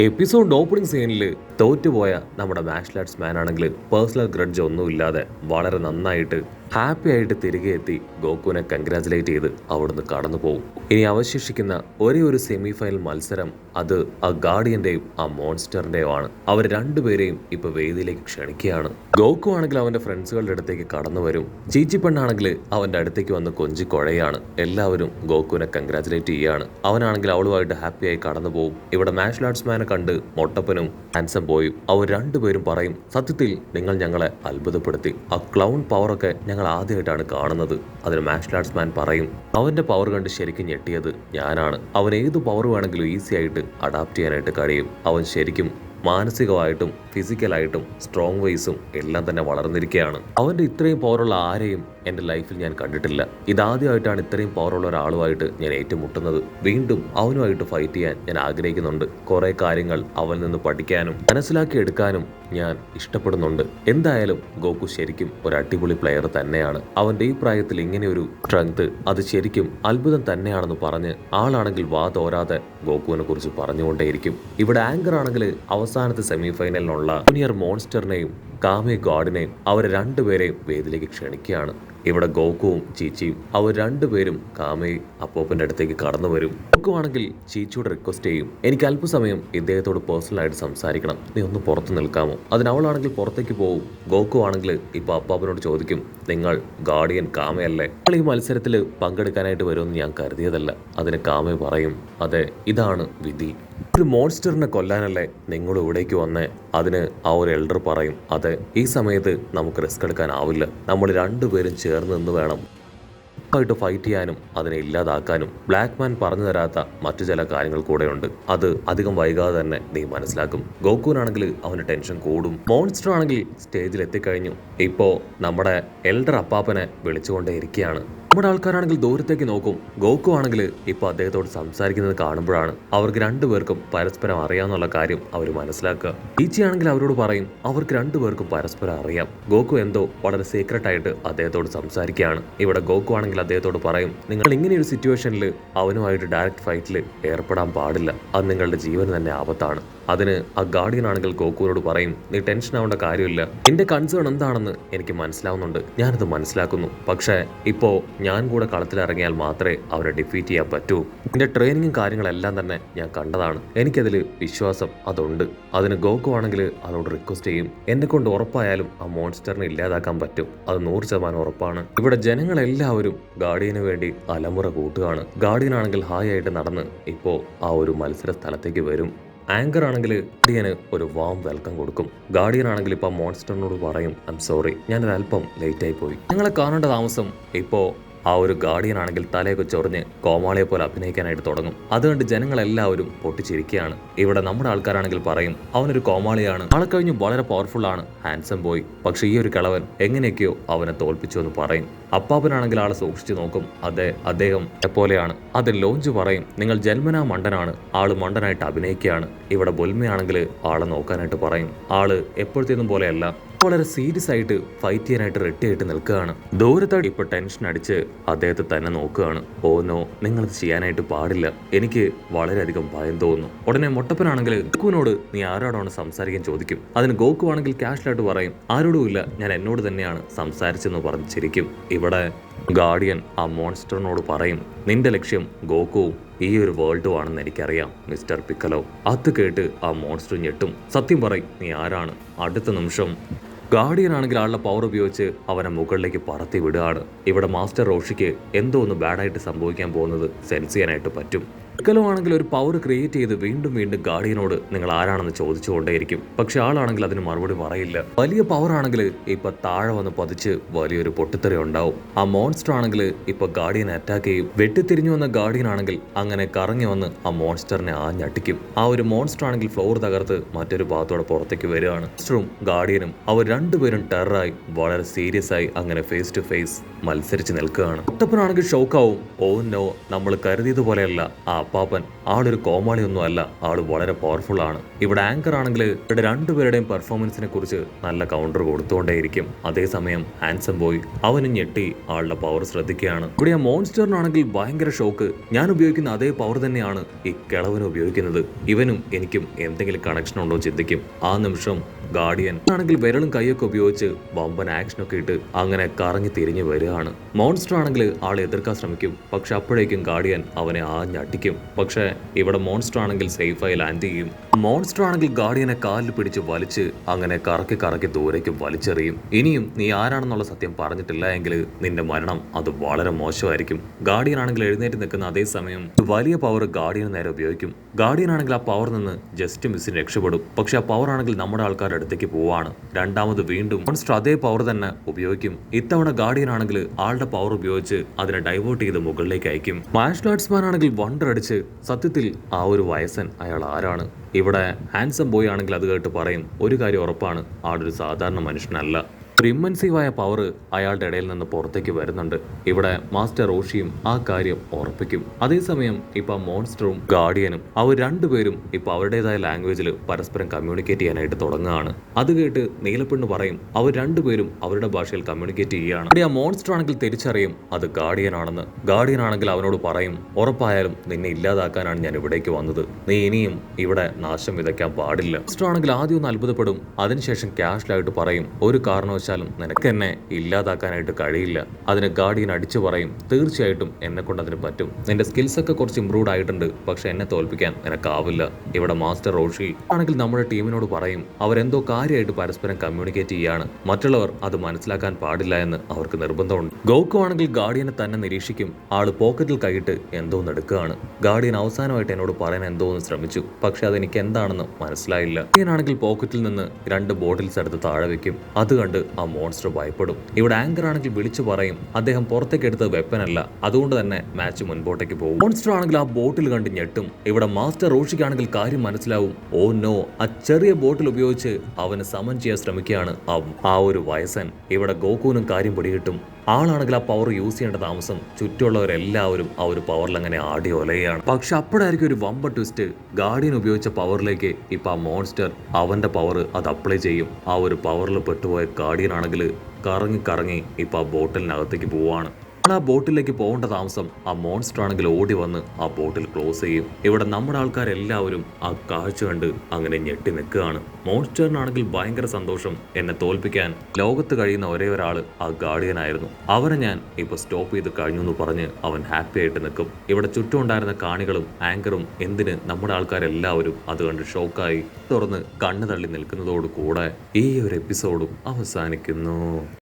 Episode opening സീനിൽ തോറ്റുപോയ നമ്മുടെ martial arts മാൻ ആണെങ്കിൽ പേഴ്സണൽ ഗ്രഡ്ജ് ഒന്നുമില്ലാതെ വളരെ നന്നായിട്ട് ഹാപ്പി ആയിട്ട് തിരികെ എത്തി ഗോകുവിനെ കൺഗ്രാജുലേറ്റ് ചെയ്ത് അവിടുന്ന് കടന്നു പോകും. ഇനി അവശേഷിക്കുന്ന ഒരേ ഒരു സെമി ഫൈനൽ മത്സരം അത് ആ ഗാർഡിയന്റെയും ആ മോൺസ്റ്ററിന്റെയും ആണ്. അവർ രണ്ടുപേരെയും ഇപ്പൊ വേദിയിലേക്ക് ക്ഷണിക്കുകയാണ്. ഗോകു ആണെങ്കിൽ അവന്റെ ഫ്രണ്ട്സുകളുടെ അടുത്തേക്ക് കടന്നു വരും. ചീച്ചി പെണ്ണാണെങ്കിൽ അവന്റെ അടുത്തേക്ക് വന്ന് കൊഞ്ചി കുഴയാണ്. എല്ലാവരും ഗോകുവിനെ കൺഗ്രാജുലേറ്റ് ചെയ്യാണ്. അവനാണെങ്കിൽ അവളുമായിട്ട് ഹാപ്പിയായി കടന്നു പോകും. ഇവിടെ മാർഷൽ ആർട്സ് മാനെ കണ്ട് മൊട്ടപ്പനും ഹാൻസം ബോയും അവർ രണ്ടുപേരും പറയും, സത്യത്തിൽ നിങ്ങൾ ഞങ്ങളെ അത്ഭുതപ്പെടുത്തി. ആ ക്ലൗൺ പവറൊക്കെ ഞങ്ങൾ ആദ്യമായിട്ടാണ് കാണുന്നത്. അതിന് മാർഷൽ ആർട്സ് മാൻ പറയും, അവന്റെ പവർ കണ്ട് ശരിക്കും ഞെട്ടിയത് ഞാനാണ്. അവൻ ഏത് പവർ വേണമെങ്കിലും ഈസി ആയിട്ട് അഡാപ്റ്റ് ചെയ്യാനായിട്ട് കഴിയും. അവൻ ശരിക്കും മാനസികമായിട്ടും ഫിസിക്കലായിട്ടും സ്ട്രോങ് വൈസും എല്ലാം തന്നെ വളർന്നിരിക്കുകയാണ്. അവന്റെ ഇത്രയും പവറുള്ള ആരെയും എൻ്റെ ലൈഫിൽ ഞാൻ കണ്ടിട്ടില്ല. ഇതാദ്യമായിട്ടാണ് ഇത്രയും പവറുള്ള ഒരാളുമായിട്ട് ഞാൻ ഏറ്റുമുട്ടുന്നത്. വീണ്ടും അവനുമായിട്ട് ഫൈറ്റ് ചെയ്യാൻ ഞാൻ ആഗ്രഹിക്കുന്നുണ്ട്. കുറെ കാര്യങ്ങൾ അവനിൽ നിന്ന് പഠിക്കാനും മനസ്സിലാക്കിയെടുക്കാനും ഞാൻ ഇഷ്ടപ്പെടുന്നുണ്ട്. എന്തായാലും ഗോകു ശരിക്കും ഒരു അടിപൊളി പ്ലെയർ തന്നെയാണ്. അവന്റെ ഈ പ്രായത്തിൽ ഇങ്ങനെയൊരു സ്ട്രെങ്ത് അത് ശരിക്കും അത്ഭുതം തന്നെയാണെന്ന് പറഞ്ഞ് ആളാണെങ്കിൽ വാ തോരാതെ ഗോകുവിനെ കുറിച്ച് പറഞ്ഞുകൊണ്ടേയിരിക്കും. ഇവിടെ ആങ്കർ ആണെങ്കിൽ അവസാനത്തെ സെമി ഫൈനലിനുള്ള ജൂനിയർ മോൺസ്റ്ററിനെയും കാമെ ഗോഡിനെയും അവർ രണ്ടുപേരെയും വേദിയിലേക്ക് ക്ഷണിക്കുകയാണ്. ഇവിടെ ഗോകുവും ചീച്ചിയും അവർ രണ്ടുപേരും കാമെ അപ്പോപ്പന്റെ അടുത്തേക്ക് കടന്നു വരും. ഗോകു ആണെങ്കിൽ ചീച്ചിയോട് റിക്വസ്റ്റ് ചെയ്യും, എനിക്ക് അല്പസമയം ഇദ്ദേഹത്തോട് പേഴ്സണലായിട്ട് സംസാരിക്കണം, നീ ഒന്ന് പുറത്ത് നിൽക്കാമോ? അതിന് അവളാണെങ്കിൽ പുറത്തേക്ക് പോകും. ഗോകു ആണെങ്കിൽ ഇപ്പൊ അപ്പാപ്പനോട് ചോദിക്കും, നിങ്ങൾ ഗാർഡിയൻ കാമയല്ലേ? ഈ മത്സരത്തിൽ പങ്കെടുക്കാനായിട്ട് വരുമെന്ന് ഞാൻ കരുതിയതല്ല. അതിന് കാമെ പറയും, അതെ, ഇതാണ് വിധി. ഒരു മോൺസ്റ്ററിനെ കൊല്ലാനല്ലേ നിങ്ങൾ ഇവിടേക്ക് വന്നേ? അതിന് ആ ഒരു എൽഡർ പറയും, അതെ, ഈ സമയത്ത് നമുക്ക് റിസ്ക് എടുക്കാനാവില്ല. നമ്മൾ രണ്ടുപേരും ചേർന്ന് നിന്ന് വേണം ആയിട്ട് ഫൈറ്റ് ചെയ്യാനും അതിനെ ഇല്ലാതാക്കാനും. ബ്ലാക്ക് മാൻ പറഞ്ഞു തരാത്ത മറ്റു ചില കാര്യങ്ങൾ കൂടെയുണ്ട്. അത് അധികം വൈകാതെ തന്നെ നീ മനസ്സിലാക്കും. ഗോകുവിനാണെങ്കിൽ അവന് ടെൻഷൻ കൂടും. മോൺസ്റ്റർ ആണെങ്കിൽ സ്റ്റേജിൽ എത്തിക്കഴിഞ്ഞു. ഇപ്പോ നമ്മുടെ എൽഡർ അപ്പാപ്പനെ വിളിച്ചുകൊണ്ടേ ഇരിക്കുകയാണ്. നമ്മുടെ ആൾക്കാരാണെങ്കിൽ ദൂരത്തേക്ക് നോക്കും. ഗോകു ആണെങ്കിൽ ഇപ്പൊ അദ്ദേഹത്തോട് സംസാരിക്കുന്നത് കാണുമ്പോഴാണ് അവർക്ക് രണ്ടുപേർക്കും പരസ്പരം അറിയാന്നുള്ള കാര്യം അവർ മനസ്സിലാക്കുക. ഈച്ചി ആണെങ്കിൽ അവരോട് പറയും, അവർക്ക് രണ്ടുപേർക്കും പരസ്പരം അറിയാം. ഗോകു എന്തോ വളരെ സീക്രട്ട് ആയിട്ട് അദ്ദേഹത്തോട് സംസാരിക്കുകയാണ്. ഇവിടെ ഗോകു ആണെങ്കിൽ അദ്ദേഹത്തോട് പറയും, നിങ്ങൾ ഇങ്ങനെയൊരു സിറ്റുവേഷനിൽ അവനുമായിട്ട് ഡയറക്റ്റ് ഫൈറ്റിൽ ഏർപ്പെടാൻ പാടില്ല. അത് നിങ്ങളുടെ ജീവന് തന്നെ ആപത്താണ്. അതിന് ആ ഗാർഡിയൻ ആണെങ്കിൽ ഗോകുവിനോട് പറയും, നീ ടെൻഷൻ ആവേണ്ട കാര്യമില്ല. എന്റെ കൺസേൺ എന്താണെന്ന് എനിക്ക് മനസ്സിലാവുന്നുണ്ട്, ഞാനത് മനസ്സിലാക്കുന്നു. പക്ഷേ ഇപ്പോ ഞാൻ കൂടെ കളത്തിലിറങ്ങിയാൽ മാത്രമേ അവരെ ഡിഫീറ്റ് ചെയ്യാൻ പറ്റൂ. എന്റെ ട്രെയിനിങ്ങും കാര്യങ്ങളെല്ലാം തന്നെ ഞാൻ കണ്ടതാണ്. എനിക്കതിൽ വിശ്വാസം അതുണ്ട്. അതിന് ഗോകു ആണെങ്കിൽ അതോട് റിക്വസ്റ്റ് ചെയ്യും, എന്നെ കൊണ്ട് ഉറപ്പായാലും ആ മോൺസ്റ്ററിനെ ഇല്ലാതാക്കാൻ പറ്റും. അത് 100% ഉറപ്പാണ്. ഇവിടെ ജനങ്ങളെല്ലാവരും ഗാർഡിയന് വേണ്ടി അലമുറ കൂട്ടുകയാണ്. ഗാർഡിയൻ ആണെങ്കിൽ ഹായ് ആയിട്ട് നടന്ന് ഇപ്പോ ആ ഒരു മത്സര സ്ഥലത്തേക്ക് വരും. ആങ്കർ ആണെങ്കിൽ ഗാർഡിയന് ഒരു വാം വെൽക്കം കൊടുക്കും. ഗാർഡിയൻ ആണെങ്കിൽ ഇപ്പൊ മോൺസ്റ്ററിനോട് പറയും, ഐ എം സോറി, ഞാനൊരല്പം ലേറ്റ് ആയി പോയി. ഞങ്ങളെ കാണേണ്ട താമസം. ഇപ്പോ ആ ഒരു ഗാർഡിയൻ ആണെങ്കിൽ തലയൊക്കെ ചൊറിഞ്ഞ് കോമാളിയെ പോലെ അഭിനയിക്കാനായിട്ട് തുടങ്ങും. അതുകൊണ്ട് ജനങ്ങളെല്ലാവരും പൊട്ടിച്ചിരിക്കുകയാണ്. ഇവിടെ നമ്മുടെ ആൾക്കാരാണെങ്കിൽ പറയും, അവനൊരു കോമാളിയാണ്, ആളെ കഴിഞ്ഞ് വളരെ പവർഫുൾ ആണ് ഹാൻസം ബോയ്. പക്ഷെ ഈ ഒരു കിളവൻ എങ്ങനെയൊക്കെയോ അവനെ തോൽപ്പിച്ചു എന്ന് പറയും. അപ്പാപ്പനാണെങ്കിൽ ആളെ സൂക്ഷിച്ചു നോക്കും. അദ്ദേഹം എപ്പോലെയാണ്. അതിൽ ലോഞ്ച് പറയും, നിങ്ങൾ ജന്മനാ മണ്ടനാണ്, ആള് മണ്ടനായിട്ട് അഭിനയിക്കുകയാണ്. ഇവിടെ ബൊൽമയാണെങ്കിൽ ആളെ നോക്കാനായിട്ട് പറയും. ആള് എപ്പോഴത്തേന്നും പോലെയല്ല, വളരെ സീരിയസ് ആയിട്ട് ഫൈറ്റ് ചെയ്യാനായിട്ട് റെഡി ആയിട്ട് നിൽക്കുകയാണ്. ദൂരത്തായിട്ട് ഇപ്പൊ ടെൻഷൻ അടിച്ച് അദ്ദേഹത്തെ തന്നെ നോക്കുകയാണ്. ഓ നോ, നിങ്ങളത് ചെയ്യാനായിട്ട് പാടില്ല, എനിക്ക് വളരെയധികം ഭയം തോന്നുന്നു. ഉടനെ മൊട്ടപ്പനാണെങ്കിൽ ഗോകുവിനോട് നീ ആരോടാണ് സംസാരിക്കാൻ ചോദിക്കും. അതിന് ഗോകു ആണെങ്കിൽ കാഷ്വലായിട്ട് പറയും, ആരോടുമില്ല, ഞാൻ എന്നോട് തന്നെയാണ് സംസാരിച്ചെന്ന് പറഞ്ഞ് ചിരിക്കും. ഇവിടെ ഗാർഡിയൻ ആ മോൺസ്റ്ററിനോട് പറയും, നിന്റെ ലക്ഷ്യം ഗോകുവും ഈ ഒരു വേൾഡും ആണെന്ന് എനിക്കറിയാം മിസ്റ്റർ പിക്കലോ. അത് കേട്ട് ആ മോൺസ്റ്റർ ഞെട്ടും. സത്യം പറയും, നീ ആരാണ്? അടുത്ത നിമിഷം ഗാർഡിയൻ ആണെങ്കിൽ ആളുടെ പവർ ഉപയോഗിച്ച് അവനെ മുകളിലേക്ക് പറത്തി വിടുകയാണ്. ഇവിടെ മാസ്റ്റർ റോഷിക്ക് എന്തോ ഒന്ന് ബാഡായിട്ട് സംഭവിക്കാൻ പോകുന്നത് സെൻസ് ചെയ്യാനായിട്ട് പറ്റും. പിക്കലോ ആണെങ്കിൽ ഒരു പവർ ക്രിയേറ്റ് ചെയ്ത് വീണ്ടും വീണ്ടും ഗാർഡിയനോട് നിങ്ങൾ ആരാണെന്ന് ചോദിച്ചുകൊണ്ടേയിരിക്കും. പക്ഷെ ആളാണെങ്കിൽ അതിന് മറുപടി പറയില്ല. വലിയ പവർ ആണെങ്കിൽ ഇപ്പൊ താഴെ വന്ന് പതിച്ച് വലിയൊരു പൊട്ടിത്തെറി ഉണ്ടാവും. ആ മോൺസ്റ്റർ ആണെങ്കിൽ ഇപ്പൊ ഗാർഡിയനെ അറ്റാക്ക് ചെയ്യും. വെട്ടിത്തിരിഞ്ഞു വന്ന ഗാർഡിയൻ ആണെങ്കിൽ അങ്ങനെ കറങ്ങി വന്ന് ആ മോൺസ്റ്ററിനെ ആഞ്ഞടിക്കും. ആ ഒരു മോൺസ്റ്റർ ആണെങ്കിൽ ഫ്ലോർ തകർത്ത് മറ്റൊരു ഭാഗത്തോടെ പുറത്തേക്ക് വരികയാണ്. മോൺസ്റ്ററും ഗാർഡിയനും അവർ രണ്ടുപേരും ടെററായി വളരെ സീരിയസ് ആയി അങ്ങനെ ഫേസ് ടു ഫേസ് മത്സരിച്ച് നിൽക്കുകയാണ്. ഒട്ടപ്പനാണെങ്കിൽ ഷോക്കാവും. ഓ നോ, നമ്മൾ കരുതിയതുപോലെയല്ല, ആ അപ്പാപ്പൻ ആളൊരു കോമാളിയൊന്നും അല്ല, ആള് വളരെ പവർഫുൾ ആണ്. ഇവിടെ ആങ്കർ ആണെങ്കിൽ ഇവിടെ രണ്ടുപേരുടെയും പെർഫോമൻസിനെ കുറിച്ച് നല്ല കൗണ്ടർ കൊടുത്തുകൊണ്ടേയിരിക്കും. അതേസമയം ഹാൻസം ബോയ് അവന് ഞെട്ടി ആളുടെ പവർ ശ്രദ്ധിക്കുകയാണ്. ഇവിടെ ആ മോൺസ്റ്ററിനാണെങ്കിൽ ഭയങ്കര ഷോക്ക്. ഞാൻ ഉപയോഗിക്കുന്ന അതേ പവർ തന്നെയാണ് ഈ കിളവനും ഉപയോഗിക്കുന്നത്, ഇവനും എനിക്കും എന്തെങ്കിലും കണക്ഷൻ ഉണ്ടോ ചിന്തിക്കും. ആ നിമിഷം ഗാർഡിയൻ ആണെങ്കിൽ വിരലും കൈയൊക്കെ ഉപയോഗിച്ച് വമ്പൻ ആക്ഷനൊക്കെ ഇട്ട് അങ്ങനെ കറങ്ങി തിരിഞ്ഞു വരികയാണ്. മോൺസ്റ്റർ ആണെങ്കിൽ ആളെ എതിർക്കാൻ ശ്രമിക്കും, പക്ഷെ അപ്പോഴേക്കും ഗാർഡിയൻ അവനെ ആഞ്ഞടിക്കും. പക്ഷെ ഇവിടെ മോൺസ്റ്റർ ആണെങ്കിൽ സേഫായി ലാൻഡ് ചെയ്യും. മോൺസ്റ്റർ ആണെങ്കിൽ ഗാർഡിയനെ കാലിൽ പിടിച്ച് വലിച്ച് അങ്ങനെ കറക്കി കറക്കി ദൂരേക്ക് വലിച്ചെറിയും. ഇനിയും നീ ആരാണെന്നുള്ള സത്യം പറഞ്ഞിട്ടില്ല എങ്കിൽ നിന്റെ മരണം അത് വളരെ മോശമായിരിക്കും. ഗാർഡിയൻ ആണെങ്കിൽ എഴുന്നേറ്റ് നിൽക്കുന്ന അതേ സമയം വലിയ പവർ ഗാർഡിയൻ നേരെ ഉപയോഗിക്കും. ഗാർഡിയൻ ആണെങ്കിൽ ആ പവർ നിന്ന് ജസ്റ്റ് മിസ്സിന് രക്ഷപ്പെടും. പക്ഷെ ആ പവർ ആണെങ്കിൽ നമ്മുടെ ആൾക്കാരുടെ അടുത്തേക്ക് പോവാണ്. രണ്ടാമത് വീണ്ടും മോൺസ്റ്റർ അതേ പവർ തന്നെ ഉപയോഗിക്കും. ഇത്തവണ ഗാർഡിയൻ ആണെങ്കിൽ ആളുടെ പവർ ഉപയോഗിച്ച് അതിനെ ഡൈവേർട്ട് ചെയ്ത് മുകളിലേക്ക് അയക്കും. മാർഷൽ ആർട്സ്മാൻ ആണെങ്കിൽ വണ്ടർ അടിച്ച് സത്യത്തിൽ ആ ഒരു വയസ്സൻ അയാൾ ആരാണ്? ഇവിടെ ഹാൻസം ബോയ് ആണെങ്കിൽ അത് കേട്ട് പറയും, ഒരു കാര്യം ഉറപ്പാണ്, ആളൊരു സാധാരണ മനുഷ്യനല്ല. ഒരു ഇമ്മൻസീവായ പവർ അയാളുടെ ഇടയിൽ നിന്ന് പുറത്തേക്ക് വരുന്നുണ്ട്. ഇവിടെ മാസ്റ്റർ റോഷിയും ആ കാര്യം ഉറപ്പിക്കും. അതേസമയം ഇപ്പൊ മോൺസ്റ്ററും ഗാർഡിയനും അവർ രണ്ടുപേരും ഇപ്പൊ അവരുടേതായ ലാംഗ്വേജിൽ പരസ്പരം കമ്മ്യൂണിക്കേറ്റ് ചെയ്യാനായിട്ട് തുടങ്ങുകയാണ്. അത് കേട്ട് നീലപ്പെണ്ണ് പറയും അവർ രണ്ടുപേരും അവരുടെ ഭാഷയിൽ കമ്മ്യൂണിക്കേറ്റ് ചെയ്യുകയാണ്. അവിടെ ആ മോൺസ്റ്റർ ആണെങ്കിൽ തിരിച്ചറിയും അത് ഗാർഡിയൻ ആണെന്ന്. ഗാർഡിയൻ ആണെങ്കിൽ അവനോട് പറയും, ഉറപ്പായാലും നിന്നെ ഇല്ലാതാക്കാനാണ് ഞാൻ ഇവിടേക്ക് വന്നത്, നീ ഇനിയും ഇവിടെ നാശം വിതയ്ക്കാൻ പാടില്ല. മോൺസ്റ്റർ ആണെങ്കിൽ ആദ്യം ഒന്ന് അത്ഭുതപ്പെടും. അതിനുശേഷം ക്യാഷ്വലായിട്ട് പറയും, ഒരു കാരണവശാലും നിനക്ക് എന്നെ ഇല്ലാതാക്കാനായിട്ട് കഴിയില്ല. അതിന് ഗാർഡിയൻ അടിച്ചു പറയും, തീർച്ചയായിട്ടും എന്നെ കൊണ്ട് അതിന് പറ്റും, നിന്റെ സ്കിൽസ് ഒക്കെ കുറച്ച് ഇംപ്രൂവ്ഡ് ആയിട്ടുണ്ട്, പക്ഷെ എന്നെ തോൽപ്പിക്കാൻ നിനക്കാവില്ല. ഇവിടെ മാസ്റ്റർ റോഷി ആണെങ്കിൽ നമ്മുടെ ടീമിനോട് പറയും അവരെന്തോ കാര്യമായിട്ട് പരസ്പരം കമ്മ്യൂണിക്കേറ്റ് ചെയ്യാണ്, മറ്റുള്ളവർ അത് മനസ്സിലാക്കാൻ പാടില്ല എന്ന് അവർക്ക് നിർബന്ധമുണ്ട്. ഗോക്കു ആണെങ്കിൽ ഗാർഡിയനെ തന്നെ നിരീക്ഷിക്കും. ആള് പോക്കറ്റിൽ കൈയിട്ട് എന്തോ എടുക്കുകയാണ്. ഗാർഡിയൻ അവസാനമായിട്ട് എന്നോട് പറയാൻ എന്തോ ഒന്ന് ശ്രമിച്ചു, പക്ഷെ അതെനിക്ക് എന്താണെന്ന് മനസ്സിലായില്ല. ഗാർഡിയൻ ആണെങ്കിൽ പോക്കറ്റിൽ നിന്ന് 2 ബോട്ടിൽസ് എടുത്ത് താഴെ വെക്കും. അത് കണ്ട് ആ മോൺസ്റ്റർ ഭയപ്പെടും. ഇവിടെ ആങ്കർ ആണെങ്കിൽ വിളിച്ചു പറയും അദ്ദേഹം പുറത്തേക്ക് എടുത്ത വെപ്പനല്ല, അതുകൊണ്ട് തന്നെ മാച്ച് മുൻപോട്ടേക്ക് പോകും. മോൺസ്റ്റർ ആണെങ്കിൽ ആ ബോട്ടിൽ കണ്ട് ഞെട്ടും. ഇവിടെ മാസ്റ്റർ റോഷിക്കാണെങ്കിൽ കാര്യം മനസ്സിലാവും. ഓ നോ, ആ ചെറിയ ബോട്ടിൽ ഉപയോഗിച്ച് അവന് സമൻ ചെയ്യാൻ ശ്രമിക്കുകയാണ് ആ ഒരു വയസ്സൻ. ഇവിടെ ഗോകുവിനും കാര്യം പിടികിട്ടും. ആളാണെങ്കിൽ ആ പവർ യൂസ് ചെയ്യേണ്ട താമസം ചുറ്റുമുള്ളവരെല്ലാവരും ആ ഒരു പവറിൽ അങ്ങനെ ആടി ഒലയാണ്. പക്ഷെ അപ്പോഴായിരിക്കും ഒരു വമ്പ ട്വിസ്റ്റ്. ഗാർഡിയൻ ഉപയോഗിച്ച പവറിലേക്ക് ഇപ്പൊ ആ മോൺസ്റ്റർ അവന്റെ പവർ അത് അപ്ലൈ ചെയ്യും. ആ ഒരു പവറിൽ പെട്ടുപോയ ഗാർഡിയൻ ആണെങ്കിൽ കറങ്ങി കറങ്ങി ഇപ്പൊ ആ ബോട്ടിലിനകത്തേക്ക് പോവാണ്. ആ ബോട്ടിലേക്ക് പോകേണ്ട താമസം ആ മോൺസ്റ്റർ ആണെങ്കിൽ ഓടി വന്ന് ആ ബോട്ടിൽ ക്ലോസ് ചെയ്യും. ഇവിടെ നമ്മുടെ ആൾക്കാരെല്ലാവരും ആ കാഴ്ച കണ്ട് അങ്ങനെ ഞെട്ടി നിൽക്കുകയാണ്. മോൺസ്റ്ററിനാണെങ്കിൽ ഭയങ്കര സന്തോഷം. എന്നെ തോൽപ്പിക്കാൻ ലോകത്ത് കഴിയുന്ന ഒരേ ഒരാൾ ആ ഗാർഡിയൻ ആയിരുന്നു, അവനെ ഞാൻ ഇപ്പൊ സ്റ്റോപ്പ് ചെയ്ത് കഴിഞ്ഞു എന്ന് പറഞ്ഞ് അവൻ ഹാപ്പി ആയിട്ട് നിൽക്കും. ഇവിടെ ചുറ്റും ഉണ്ടായിരുന്ന കാണികളും ആങ്കറും എന്തിന് നമ്മുടെ ആൾക്കാരെല്ലാവരും അത് കണ്ട് ഷോക്കായി തുറന്ന് കണ്ണു തള്ളി നിൽക്കുന്നതോട് കൂടെ ഈ ഒരു എപ്പിസോഡും അവസാനിക്കുന്നു.